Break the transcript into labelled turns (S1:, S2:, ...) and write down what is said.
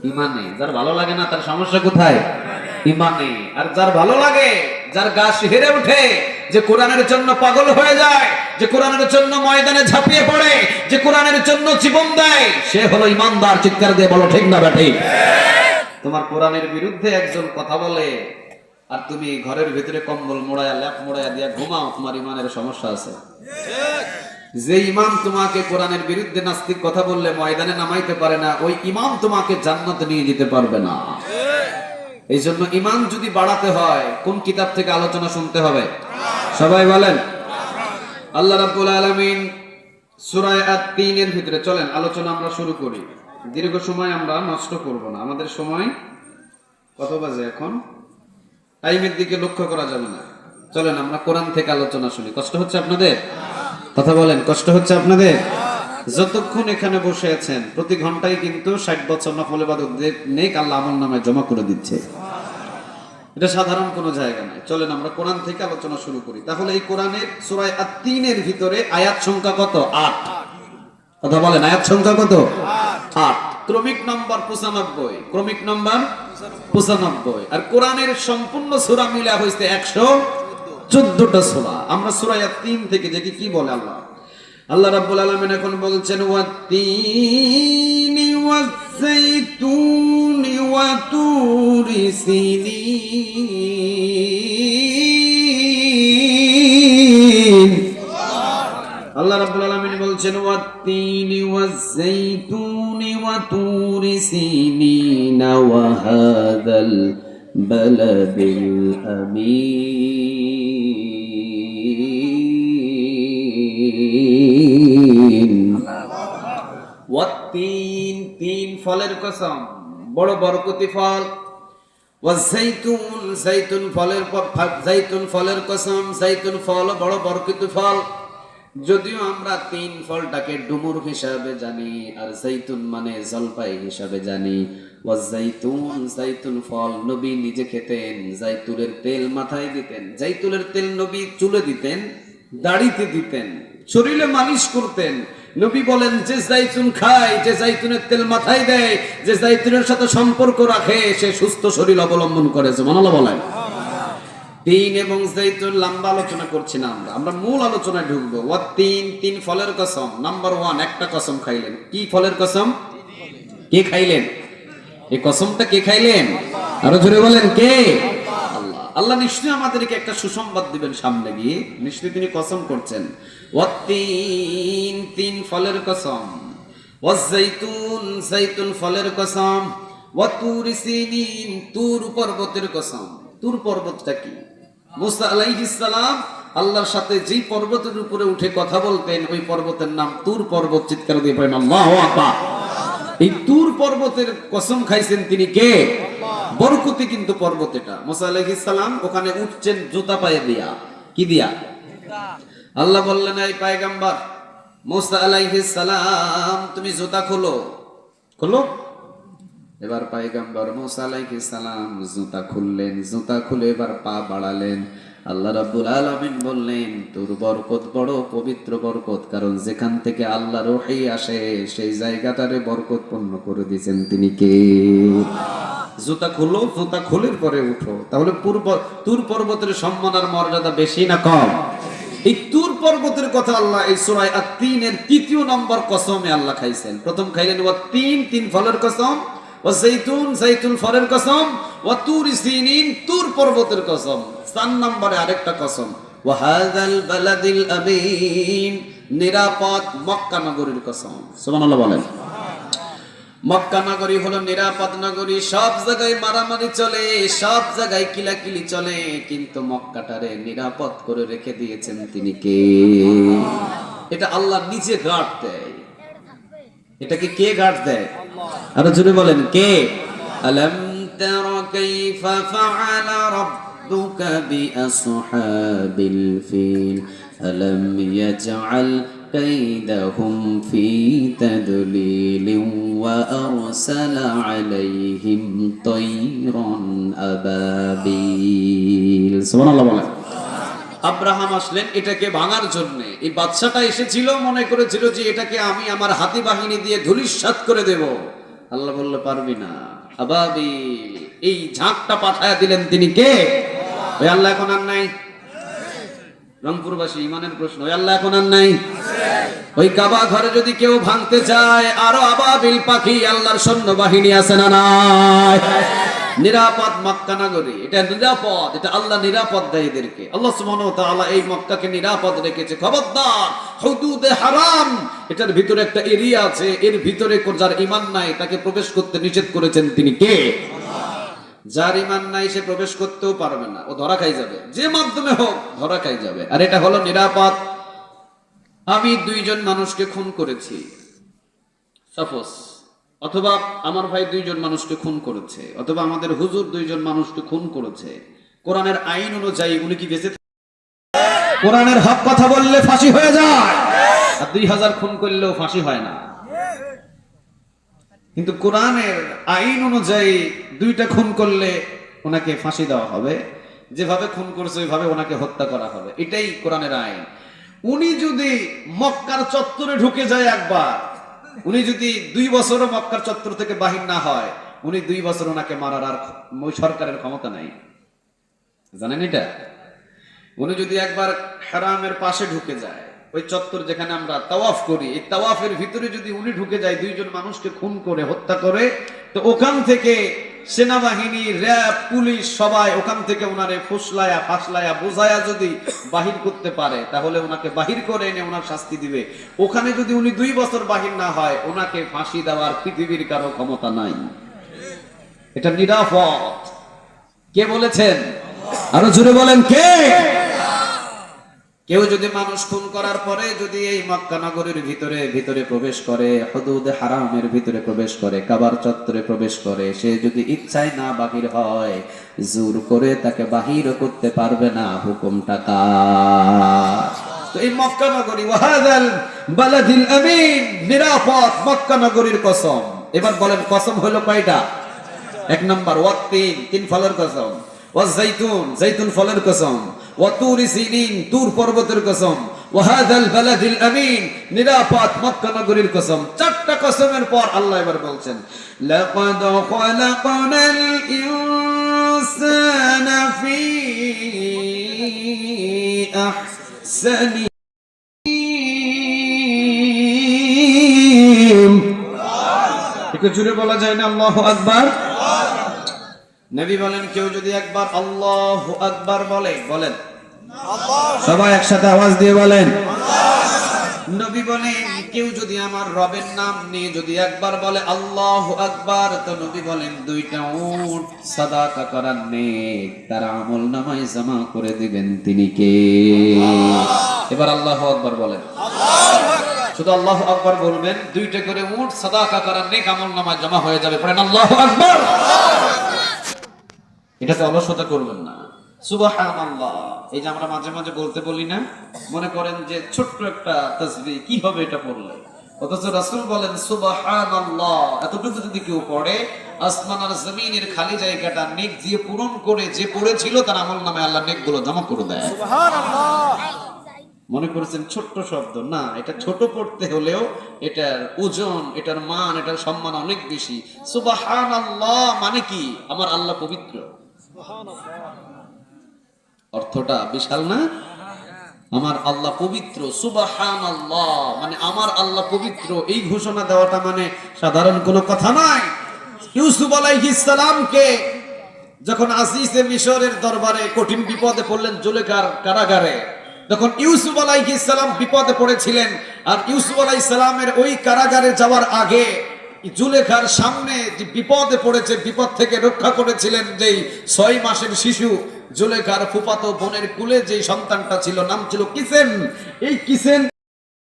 S1: ইমানে। যার ভালো লাগে না তার সমস্যা কোথায়? ইমানে। আর যার ভালো লাগে, যার গা শিহরে ওঠে, যে কোরআনের জন্য পাগল হয়ে যায়, যে কোরআনের জন্য ময়দানে ঝাঁপিয়ে পড়ে, যে কোরআনের জন্য জীবন দেয়, সে হলো ইমানদার। চিৎকার দিয়ে বলো ঠিক না ঠিক? তোমার কোরআনের বিরুদ্ধে একজন কথা বলে আর তুমি ঘরের ভিতরে কম্বল মোড়ায়া ল্যাপ মোড়ায়া দিয়া ঘুমাও, তোমার ইমানের সমস্যা আছে। যে ইমাম তোমাকে কোরআনের বিরুদ্ধে নাস্তিক কথা বললে ময়দানে নামাইতে পারে না, ওই ইমাম তোমাকে জান্নাতে নিয়ে যেতে পারবে না। এই জন্য ইমান যদি বাড়াতে হয় কোন কিতাব থেকে আলোচনা শুনতে হবে? সবাই বলেন। আল্লাহ রাব্বুল আলামিন সূরা আত-তিন এর ভিতরে, চলেন আলোচনা আমরা শুরু করি। দীর্ঘ সময় আমরা নষ্ট করব না। আমাদের সময় কত বাজে এখন? টাইমের দিকে লক্ষ্য করা যাবে না। চলেন আমরা কোরআন থেকে আলোচনা শুনি। কষ্ট হচ্ছে আপনাদের? কথা বলেন, কষ্ট হচ্ছে আপনাদের? যতক্ষণ এখানে বসে আছেন প্রতি ঘন্টায় কিন্তু 60 বছর নফল ইবাদত নেক আল্লাহ আমল নামায় জমা করে দিচ্ছে। এটা সাধারণ কোনো জায়গা নাই। চলেন আমরা কোরআন থেকে আলোচনা শুরু করি। তাহলে এই কোরআনের সূরা আত-তিন এর ভিতরে আয়াত সংখ্যা কত? 8। কথা বলেন, আয়াত সংখ্যা কত? 8। ক্রমিক নাম্বার 95। ক্রমিক নাম্বার 95। আর কোরআনের সম্পূর্ণ সূরা মিলা হইছে 114টা সূরা। আমরা সূরা আত-তিন থেকে দেখি কি বলে আল্লাহ। আল্লাহ রাব্বুল আলামিন এখন বলছেন ওয়াত-তিনি ওয়াজ-যাইতুনি ওয়া তুরি সিনিন। আল্লাহ রাব্বুল আলামিন বলছেন ওয়াত-তিনি ওয়াজ-যাইতুনি ওয়া তুরি সিনিন ওয়া হাযাল বালাদিল আমিন। ওয়াত-তিন, তিন ফলের কসম, বড় বরকতি ফল। ওয়াজ-যাইতুন, যাইতুন ফলের যাইতুন ফলের কসম, যাইতুন ফল বড় বরকতি ফল। যদিও আমরা তিন ফলটাকে ডুমুর হিসাবে জানি আর যাইতুন মানে জলপাই হিসাবে জানি। ওয়াজ-যাইতুন, যাইতুন ফল নবী নিজে খেতেন, যাইতুনের তেল মাথায় দিতেন। যাইতুনের তেল নবী চুলে দিতেন, দাড়িতে দিতেন, শরীরে মালিশ করতেন। নবী বলেন যে যাইতুন খায়, যে যাইতুনের তেল মাথায় দেয়, যে যাইতুনের সাথে সম্পর্ক রাখে, সে সুস্থ শরীর অবলম্বন করে। সুবহানাল্লাহ বলেন। তিন এবং যাইতুন লম্বা আলোচনা করছি না, আমরা মূল আলোচনায় ঢুকবো। ওয়াত-তিন, তিন ফলের কসম। নাম্বার 1, একটা কসম খাইলেন। কি ফলের কসম? কে খাইলেন? এই কসমটা কে খাইলেন? আরো জোরে বলেন, কে? আল্লাহ। আল্লাহ নিশ্চয়ই আমাদেরকে একটা সুসংবাদ দিবেন সামনে গিয়ে। নিশ্চয়ই তিনি কসম করছেন। ওয়াত-তিন, তিন ফলের কসম। ওয়াজ-যাইতুন, যাইতুন ফলের কসম। ওয়া তুরি সিনিন, তুর পর্বতের কসম। তুর পর্বতটা কি? মুসা আলাইহিস সালাম আল্লাহর সাথে যেই পর্বতের উপরে উঠে কথা বলতেন, ওই পর্বতের নাম তুর পর্বত। চিৎকার দিয়ে পড়েন আল্লাহু আকবার। এই তুর পর্বতের কসম খাইছেন তিনি কে? বরকতি কিন্তু পর্বত এটা। মুসা আলাইহিস সালাম ওখানে উঠছেন জুতা পায়ে দিয়া। কি দিয়া? আল্লাহ বললেন, এই পয়গম্বর মুসা আলাইহিস সালাম তুমি জুতা খোলো। খোলো। এবার পয়গম্বর মুসা আলাইহিস সালাম জুতা খুললেন। জুতা খুলে এবার পা বাড়ালেন। আল্লাহ রাব্বুল আলামিন বললেন, তোর বরকত বড় পবিত্র বরকত, কারণ যেখান থেকে আল্লাহর ওহী আসে সেই জায়গাটারে বরকতপূর্ণ করে দিয়েছেন তিনি কে? জুতা খুলো, জুতা খুলের পরে উঠো। তাহলে তুর পর্বতের সম্মান আর মর্যাদা বেশি না কম? এই তুর পর্বতের কথা আল্লাহ এই সূরা আত-তিন এর 3য় নম্বর কসমে আল্লাহ খাইছেন। প্রথম খাইলেন ওয়াত-তিন, তিন ফলের কসম। ওয়াজ-যাইতুন, যাইতুন ফলের কসম। ওয়া তুরি সিনিন, তুর পর্বতের কসম। 4 নম্বরে আরেকটা কসম, ওয়া হাযাল বালাদিল আমিন, নিরাপদ মক্কা নগরীর কসম। সুবহানাল্লাহ বলেন। মক্কা নগরী হলো নিরাপদ নগরী। সব জায়গায় মারামারি চলে, সব জায়গায় কিলাকিলি চলে, কিন্তু মক্কাটারে নিরাপদ করে রেখে দিয়েছেন তিনি কে? এটা আল্লাহ নিজে গার্ড দেয়। এটাকে কে গার্ড দেয়? আরো জোরে বলেন, কে? আলাম তারা কাইফা ফাআলা রাব্বুকা বিআসহাবিল ফিল আলাম ইয়াজআল কাইদাহুম ফি তাদলিলিন ওয়া আরসালা আলাইহিম তায়রান আবাবিল। সুবহানাল্লাহ বলেন। আব্রাহাম আসলেন এটাকে ভাঙার জন্য। এই বাদশাটা এসেছিল, মনে করেছিল যে এটাকে আমি আমার হাতি বাহিনী দিয়ে ধূলিসাৎ করে দেব। আল্লাহ বলল পারবি না। আবাবি, এই ঝাঁকটা পাঠায়া দিলেন তিনি কে? ওই আল্লাহ এখন আর নাই। রংপুরবাসী ইমানের প্রশ্ন, ওই আল্লাহ এখন আর নাই? ওই কাবা ঘরে যদি কেউ ভাঙতে চায়, আরো আবাবিল পাখি আল্লাহর সৈন্যবাহিনী আছে না নাই? নিরাপদ মক্কা নগরী, এটা নিরাপদ, এটা আল্লাহ নিরাপদ দেয় এদেরকে। আল্লাহ সুবহানাহু ওয়া তাআলা এই মক্কাকে নিরাপদ রেখেছে। খবরদার, হুদুদে হারাম, এটার ভিতরে একটা এরিয়া আছে, এর ভিতরে যার ঈমান নাই তাকে প্রবেশ করতে নিষেধ করেছেন তিনি কে? যার ঈমান নাই সে প্রবেশ করতেও পারবে না, ও ধরা খাই যাবে, যে মাধ্যমে হোক ধরা খাই যাবে। আর এটা হলো নিরাপদ। আমি 2 জন মানুষকে খুন করেছি, সাপোজ, অথবা আমার ভাই 2 জন মানুষকে খুন করেছে, অথবা আমাদের হুজুর 2 জন মানুষকে খুন করেছে। কোরআনের আইন অনুযায়ী উনি কি বেঁচে? কোরআনের হক কথা বললে ফাঁসি হয়ে যায়, আর 2000 খুন করলেও ফাঁসি হয় না। কিন্তু কোরআনের আইন অনুযায়ী 2টা খুন করলে ওনাকে ফাঁসি দেওয়া হবে, যেভাবে খুন করছে ওইভাবে ওনাকে হত্যা করা হবে, এটাই কোরআনের আইন। উনি যদি মক্কার চত্বরে ঢুকে যায় একবার, উনি যদি 2 বছরও মক্কার চত্বর থেকে বাহির না হয়, উনি 2 বছর ওনাকে মারার আর সরকারের ক্ষমতা নাই, জানেন এটা? উনি যদি একবার হারামের পাশে ঢুকে যায়, ওই চত্বর যেখানে আমরা তাওয়াফ করি, এই তাওয়াফের ভিতরে যদি উনি ঢুকে যায়, 2 জন মানুষকে খুন করে হত্যা করে, তো ওখান থেকে সেনাবাহিনী, র‍্যাব, পুলিশ সবাই ওখান থেকে ওনারে ফুসলায়া ফাসলায়া বুঝায়া যদি বাহির করতে পারে, তাহলে ওনাকে বাহির করে এনে ওনার শাস্তি দিবে। ওখানে যদি উনি 2 বছর বাহির না হয়, ওনাকে ফাঁসি দেওয়ার পৃথিবীর কারো ক্ষমতা নাই। এটা নিরাপদ। কে বলেছেন? আরো জোরে বলেন কে? কেউ যদি মানুষ খুন করার পরে যদি এই মক্কা নগরীর ভিতরে প্রবেশ করে, হুদুদে হারামের ভিতরে প্রবেশ করে, কাবার চত্বরে প্রবেশ করে, সে যদি ইচ্ছায় না বাহির হয়, জোর করে তাকে বাহির করতে পারবে না, হুকুমটা কার? তো এই মক্কা নগরী, ওয়াহাদাল বালাদিল আমিন, নিরাপদ মক্কা নগরীর কসম। এবার বলেন কসম হলো কয়টা? 1 নাম্বার ওয়াত্তিন, 3 ফলের কসম, ওয়াজাইতুন, জাইতুন ফলের কসম, ওয়াতুরি সিনিন, তুর পর্বতের কসম, ওয়াহাদাল বালাদিল আমিন, নিরাপদ মক্কা নগরীর কসম। 4টা কসমের পর আল্লাহ এবার বলছেন, লাকাদ খালাকনাল ইনসানা ফি আহসানি। একটু জোরে বলা যায় না আল্লাহু আকবার? নবী বলেন, কেউ যদি একবার আল্লাহু আকবার বলে, বলেন সবাই একসাথে আওয়াজ দিয়ে বলেন। নবী বলেন, কেউ যদি আমার রবের নাম নিয়ে যদি একবার বলে আল্লাহু আকবার, তো নবী বলেন 2টা উট সাদাকা করার নেক তার আমল নামায় জমা করে দিবেন তিনি কে? এবার আল্লাহু আকবার বলেন। শুধু আল্লাহু আকবার বলবেন, 2টা করে উট সাদাকা করার নেক আমল নামায় জমা হয়ে যাবে। পড়েন আল্লাহু আকবার। এটাতে অলসতা করবেন না। সুবহানাল্লাহ, এই যে আমরা মাঝে মাঝে বলতে বলি না, মনে করেন যে ছোট্ট একটা তাসবিহ, কি হবে এটা পড়লে? অথচ রাসূল বলেন সুবহানাল্লাহ, এতটুকু যদি কেউ পড়ে, আসমান আর জমিনের খালি জায়গাটা নেক দিয়ে পূরণ করে, যে পড়েছিল তার আমল নামে আল্লাহ নেকগুলো জমা করে দেয়। সুবহানাল্লাহ। মনে করেছেন ছোট্ট শব্দ না, এটা ছোট পড়তে হলেও এটার ওজন, এটার মান, এটার সম্মান অনেক বেশি। সুবহানাল্লাহ মানে কি? আমার আল্লাহ পবিত্র। অর্থটা বিশাল না? আমার আল্লাহ পবিত্র। সুবহানাল্লাহ মানে আমার আল্লাহ পবিত্র, এই ঘোষণা দেওয়াটা মানে সাধারণ কোনো কথা নয়। ইউসুফ আলাইহিস সালামকে যখন আজিজে মিশরের দরবারে কঠিন বিপদে পড়লেন, জুলেখার কারাগারে, তখন ইউসুফ আলাইহিস সালাম বিপদে পড়েছিলেন, আর ইউসুফ আলাইহিস সালামের ওই কারাগারে যাওয়ার আগে জুলেখার সামনে যে বিপদে পড়েছে, বিপদ থেকে রক্ষা করেছিলেন যেই 6 মাসের শিশু, জুলেখার ফুফাতো বোনের কুলে যে সন্তানটা ছিল, নাম ছিল কিসেন। এই কিসেন